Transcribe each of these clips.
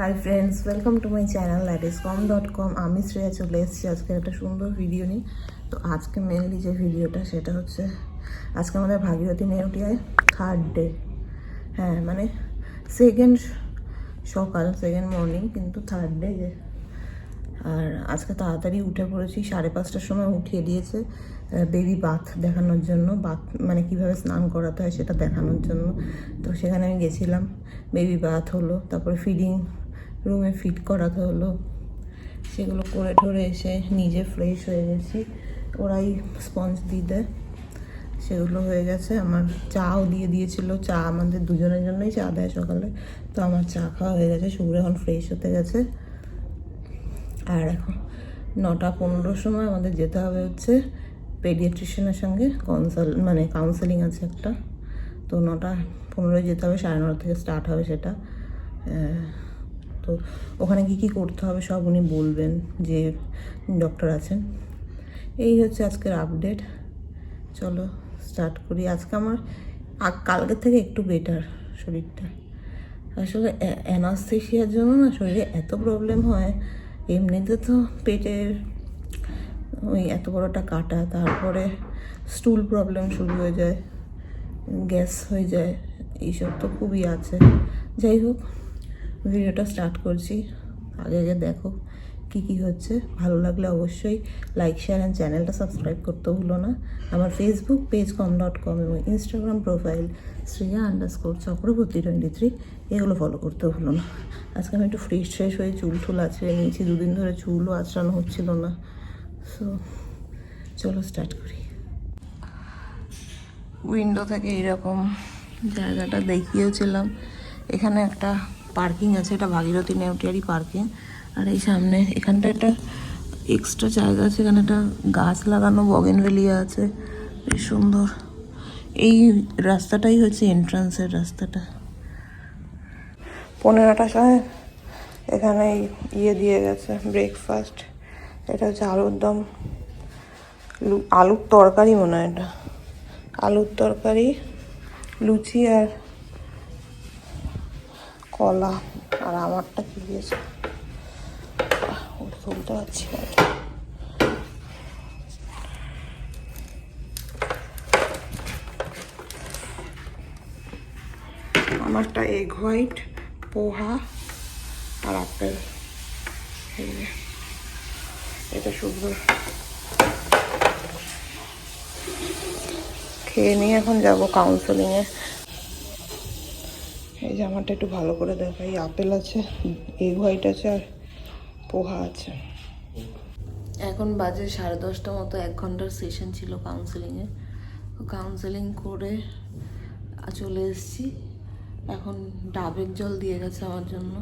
Hi friends, welcome to my channel latiscom.com। আমি শ্রেয়া চলে এসেছি আজকে একটা সুন্দর ভিডিও নিয়ে। তো আজকে মেনলি যে ভিডিওটা সেটা হচ্ছে আজকে আমাদের ভাগীরথী নেউটিয়ায় থার্ড ডে। হ্যাঁ, মানে সেকেন্ড মর্নিং, কিন্তু থার্ড ডে। আর আজকে তাড়াতাড়ি উঠে পড়েছি, 5:30টার সময় উঠিয়ে দিয়েছে বেবি বাথ দেখানোর জন্য, বাথ মানে কীভাবে স্নান করাতে হয় সেটা দেখানোর জন্য। তো সেখানে আমি গেছিলাম, বেবি বাথ হলো, তারপরে ফিডিং রুমে ফিট করাতে হলো, সেগুলো করে ঠরে এসে নিজে ফ্রেশ হয়ে গেছি। ওরাই স্পঞ্জ দিয়ে দেয়, সেগুলো হয়ে গেছে। আমার চাও দিয়ে দিয়েছিল, চা আমাদের দুজনের জন্যই চা দেয় সকালে, তো আমার চা খাওয়া হয়ে গেছে। শুভ্র এখন ফ্রেশ হতে গেছে। আর এখন 9:15 সময় আমাদের যেতে হবে হচ্ছে পেডিয়াট্রিশিয়ানের সঙ্গে কাউন্সেলিং আছে একটা। তো 9:15 যেতে হবে, 9:30 থেকে স্টার্ট হবে সেটা। তো ওখানে কী করতে হবে সব উনি বলবেন, যে ডক্টর আছেন। এই হচ্ছে আজকের আপডেট। চলো স্টার্ট করি। আজকে আমার কালকের থেকে একটু বেটার শরীরটা। আসলে অ্যানাস্থেশিয়ার জন্য না শরীরে এত প্রবলেম হয়। এমনিতে তো পেটের ওই এত বড়টা কাটা, তারপরে স্টুল প্রবলেম শুরু হয়ে যায়, গ্যাস হয়ে যায়, এইসব তো খুবই আছে। যাই হোক, ভিডিওটা স্টার্ট করছি। আগে দেখো কি হচ্ছে। ভালো লাগলে অবশ্যই লাইক, শেয়ার অ্যান্ড চ্যানেলটা সাবস্ক্রাইব করতে ভুলো না। আমার ফেসবুক পেজ com.com এবং ইনস্টাগ্রাম প্রোফাইল শ্রেয়া_চক্রবর্তী23 এগুলো ফলো করতে ভুলো না। আজকে আমি একটু ফ্রেশ হয়ে চুল আঁচড়ে নিয়েছি। 2 দিন ধরে চুলও আঁচড়ানো হচ্ছিল না। সো চলো স্টার্ট করি। উইন্ডো থেকে এইরকম জায়গাটা দেখিয়েছিলাম। এখানে একটা পার্কিং আছে, এটা ভাগীরথী নেউটিয়ারই পার্কিং। আর এই সামনে এখানটা একটা এক্সট্রা জায়গা আছে, এখানে একটা গাছ লাগানো, বগেনভেলিয়া আছে, বেশ সুন্দর। এই রাস্তাটাই হচ্ছে এন্ট্রান্সের রাস্তাটা। 15টার সময় এখানে দিয়ে গেছে ব্রেকফাস্ট। এটা হচ্ছে আলুর দম, আলুর তরকারি মনে হয়, এটা আলুর তরকারি, লুচি আর কলা। আর আমারটা কি দিয়েছে তুলতে পারছি না। আমারটা এগ হোয়াইট, পোহা আর আপেল। এটা সুন্দর খেয়ে নিয়ে এখন যাব কাউন্সেলিংয়ে। এই যে আমারটা একটু ভালো করে দেখাই। আপেল আছে, এগ হোয়াইট আছে আর পোহা আছে। এখন বাজে 10:30 মতো। 1 ঘন্টার সেশন ছিল কাউন্সেলিংয়ে। কাউন্সেলিং করে চলে এসেছি। এখন ডাবের জল দিয়ে গেছে আমার জন্য,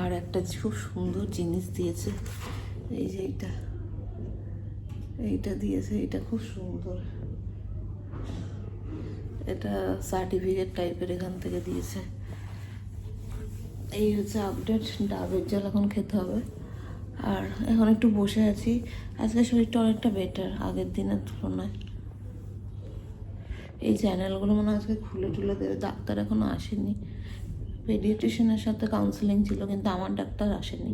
আর একটা খুব সুন্দর জিনিস দিয়েছে। এই যে এইটা দিয়েছে, এটা খুব সুন্দর। এটা সার্টিফিকেট টাইপের এখান থেকে দিয়েছে। এই হচ্ছে আপডেট। ডাবের জল এখন খেতে হবে। আর এখন একটু বসে আছি। আজকে শরীরটা অনেকটা বেটার আগের দিনের তুলনায়। এই চ্যানেলগুলো মনে আজকে খুলে দেবে। ডাক্তার এখনো আসেনি। পেডিয়াট্রিশিয়ানের সাথে কাউন্সেলিং ছিল, কিন্তু আমার ডাক্তার আসেনি।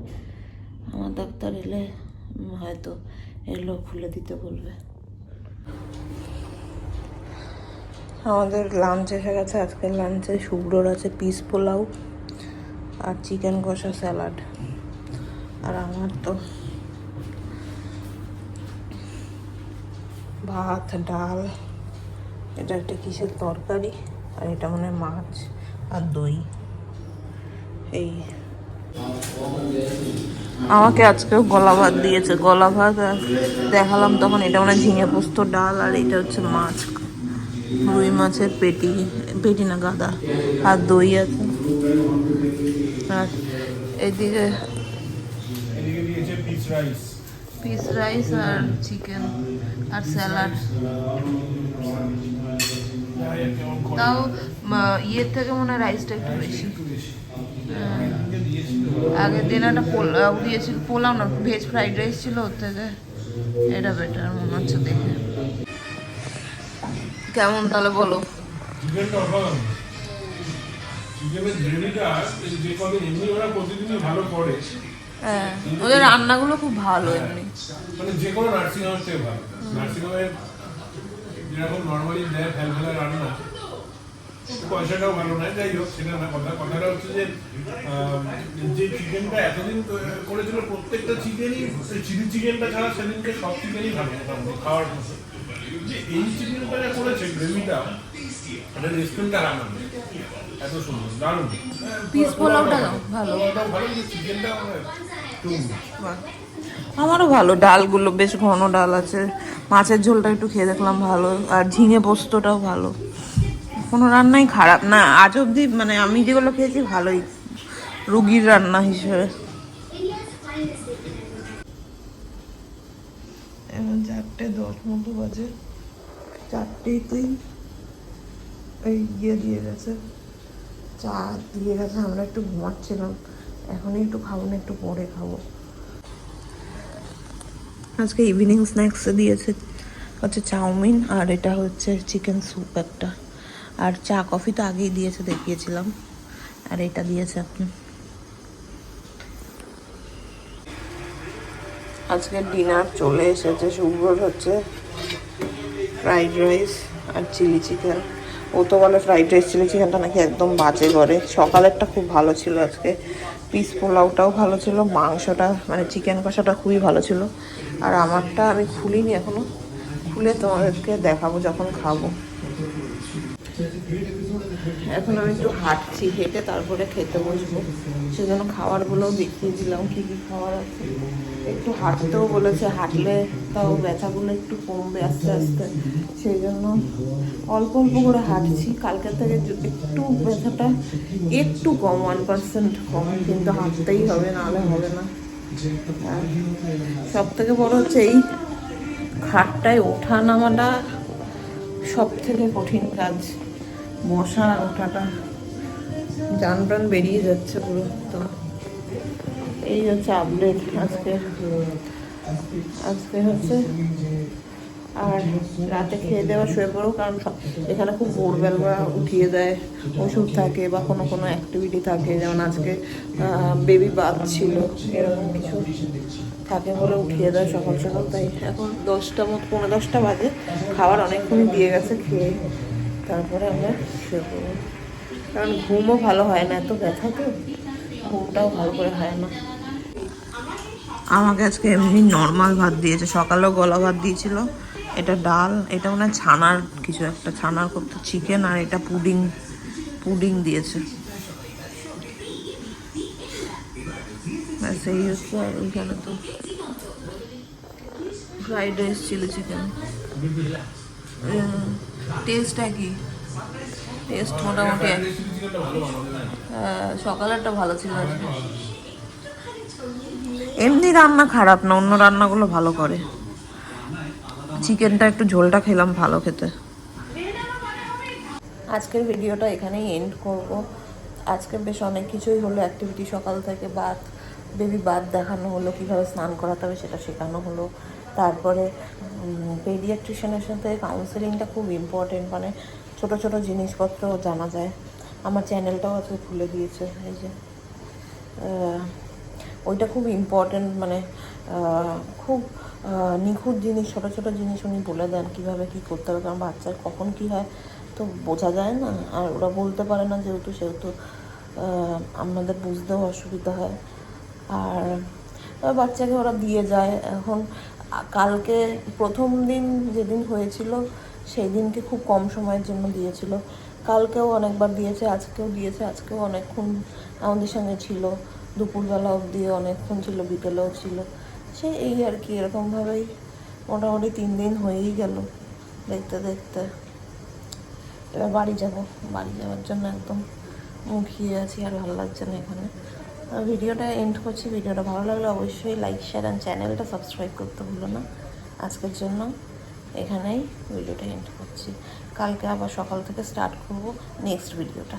আমার ডাক্তার এলে হয়তো এগুলো খুলে দিতে বলবে। আমাদের লাঞ্চ এসে গেছে। আজকের লাঞ্চে শুভ্রর আছে পিস পোলাও আর চিকেন কষা, স্যালাড। আর আমার তো ভাত, ডাল, এটা একটা কিসের তরকারি, আর এটা মনে হয় মাছ আর দই। এই আমাকে আজকেও গলা ভাত দিয়েছে। গলা ভাত দেখালাম তখন, এটা মনে হয় ঝিঙে পোস্ত ডাল, আর এটা হচ্ছে মাছ, রুই মাছের পেটি না গাদা, আর দই আছে। আর এদিকে পিস রাইস আর চিকেন আর স্যালাড। তাও ইয়ের থেকে মনে হয় রাইসটা একটু বেশি। আগের দিন একটা পোলাও দিয়েছিল, পোলাও না ভেজ ফ্রাইড রাইস ছিল, ওর থেকে এটা বেটার মনে হচ্ছে দেখে। কেমন তাহলে বলো? চিকেনের গ্রেভিটা যে কদিন এমনি ওরা প্রতিদিনই ভালো করে, হ্যাঁ ওদের রান্নাগুলো খুব ভালো এমনি, মানে যে কোনো নার্সিং হোমের থেকে ভালো। নার্সিং হোমের যেরকম নর্মালি দেয় ফেলা রান্না, পয়সাটাও ভালো নয়, যাই হোক সেটা না কথা। কথাটা হচ্ছে যে যে চিকেনটা এতদিন করেছিল প্রত্যেকটা চিকেনই, চিলি চিকেনটা ছাড়া সেদিনকে সব চিকেনই ভালো খাওয়ার মতো। যে এই চিকেনটা যা করেছে গ্রেভিটা, এটা রেস্টুরেন্টটা রান্না এত সুন্দর, দারুণ। পিস পোলাওটা ভালো, পোলাওটাও ভালো, কিন্তু চিকেনটা আমারও ভালো। ডালগুলো বেশ ঘন ডাল আছে, মাছের ঝোলটা একটু খেয়ে দেখলাম ভালো, আর ঝিঙে পোস্তটাও ভালো। কোনো রান্নাই খারাপ না আজ অবধি, মানে আমি যেগুলো খেয়েছি ভালোই রুগীর রান্না হিসেবে। এখন 4:10 মতো বাজে, 4:03 এই দিয়ে গেছে, চা দিয়ে গেছে। আমরা একটু ঘুমাচ্ছিলাম, এখনই একটু খাবো না, একটু পরে খাবো। আজকে ইভিনিং স্ন্যাক্সে দিয়েছে হচ্ছে চাউমিন, আর এটা হচ্ছে চিকেন স্যুপ একটা, আর চা কফি তো আগেই দিয়েছে, দেখিয়েছিলাম। আর এটা দিয়েছে আপনি। আজকে ডিনার চলে এসেছে। শুভ্রর হচ্ছে ফ্রাইড রাইস আর চিলি চিকেন। ও তো বলে ফ্রাইড রাইস চিলি চিকেনটা নাকি একদম বাজে করে। সকালেরটা খুব ভালো ছিল আজকে, পিস পোলাওটাও ভালো ছিল, মাংসটা মানে চিকেন কষাটা খুবই ভালো ছিল। আর আমারটা আমি খুলিনি এখনো, খুলে তোমাদেরকে দেখাবো যখন খাবো। এখন আমি একটু হাঁটছি, হেঁটে তারপরে খেতে বসবো, সেজন্য খাবারগুলোও দেখিয়ে দিলাম কী কী খাবার আছে। একটু হাঁটতেও বলেছে, হাঁটলে তাও ব্যথাগুলো একটু কমবে আস্তে আস্তে, সেই জন্য অল্প অল্প করে হাঁটছি। কালকে থেকে একটু ব্যথাটা একটু কম, 1% কম, কিন্তু হাঁটতেই হবে, নাহলে হবে না। সব থেকে বড় হচ্ছে এই খাটটায় ওঠা নামাটা সব থেকে কঠিন কাজ। বসা ওঠাটা জান প্রাণ বেরিয়ে যাচ্ছে পুরো। তো এই হচ্ছে আপডেট আজকে হচ্ছে। আর রাতে খেয়ে দেওয়া শুয়ে পড়ো, কারণ এখানে খুব ভোরবেলা উঠিয়ে দেয়, ওষুধ থাকে বা কোনো কোনো অ্যাক্টিভিটি থাকে, যেমন আজকে বেবি বাথ ছিল, এরকম কিছু থাকে বলে উঠিয়ে দেয় সকাল সকাল। তাই এখন 10:10 বাজে, খাবার অনেকক্ষণই দিয়ে গেছে, খেয়ে তারপরে আমরা শুয়ে পড়বো। কারণ ঘুমও ভালো হয় না, এত ব্যথা তো ঘুমটাও ভালো করে হয় না। আমাকে আজকে এমনি নর্মাল ভাত দিয়েছে, সকালেও গলা ভাত দিয়েছিল, এটা ডাল, এটা মনে হয় ছানার কিছু একটা, ছানার করতে চিকেন, আর এটা পুডিং দিয়েছে। ব্যাস এই হচ্ছে। আর ওইখানে তো ফ্রাইড রাইস চিলি চিকেন। টেস্টটা কি? টেস্ট মোটামুটি সকালেরটা ভালো ছিল আজকে। এমনি রান্না খারাপ না, অন্য রান্নাগুলো ভালো করে। চিকেনটা একটু ঝোলটা খেলাম ভালো খেতে। আজকের ভিডিওটা এখানেই এন্ড করব। আজকে বেশ অনেক কিছুই হলো, অ্যাক্টিভিটি সকাল থেকে, বেবি বাথ দেখানো হলো, কীভাবে স্নান করাতে হবে সেটা শেখানো হলো। তারপরে পেডিয়াট্রিশিয়ানের সাথে কাউন্সেলিংটা খুব ইম্পর্টেন্ট, মানে ছোটো ছোটো জিনিসপত্র জানা যায়। আমার চ্যানেলটাও আজকে খুলে দিয়েছে, এই যে ওইটা খুব ইম্পর্টেন্ট, মানে খুব নিখুঁত জিনিস, ছোটো ছোটো জিনিস উনি বলে দেন কীভাবে কী করতে হবে। কারণ বাচ্চার কখন কী হয় তো বোঝা যায় না, আর ওরা বলতে পারে না যেহেতু, সেহেতু আমাদের বুঝতেও অসুবিধা হয়। আর বাচ্চাকে ওরা দিয়ে যায়। এখন কালকে প্রথম দিন যেদিন হয়েছিল সেই দিনকে খুব কম সময়ের জন্য দিয়েছিল, কালকেও অনেকবার দিয়েছে, আজকেও দিয়েছে। আজকেও অনেকক্ষণ আমাদের সঙ্গে ছিল, দুপুরবেলা অবধি অনেকক্ষণ ছিল, বিকেলেও ছিল। সে এই আর কি, এরকমভাবেই মোটামুটি 3 দিন হয়েই গেল দেখতে দেখতে। এবার বাড়ি যাওয়ার জন্য একদম মুখিয়ে আছি, আর ভালো লাগছে না এখানে। ভিডিওটা এন্ড করছি। ভিডিওটা ভালো লাগলে অবশ্যই লাইক, শেয়ার অ্যান্ড চ্যানেলটা সাবস্ক্রাইব করতে ভুলো না। আজকের জন্য এখানেই ভিডিওটা এন্ড করছি। কালকে আবার সকাল থেকে স্টার্ট করব নেক্সট ভিডিওটা।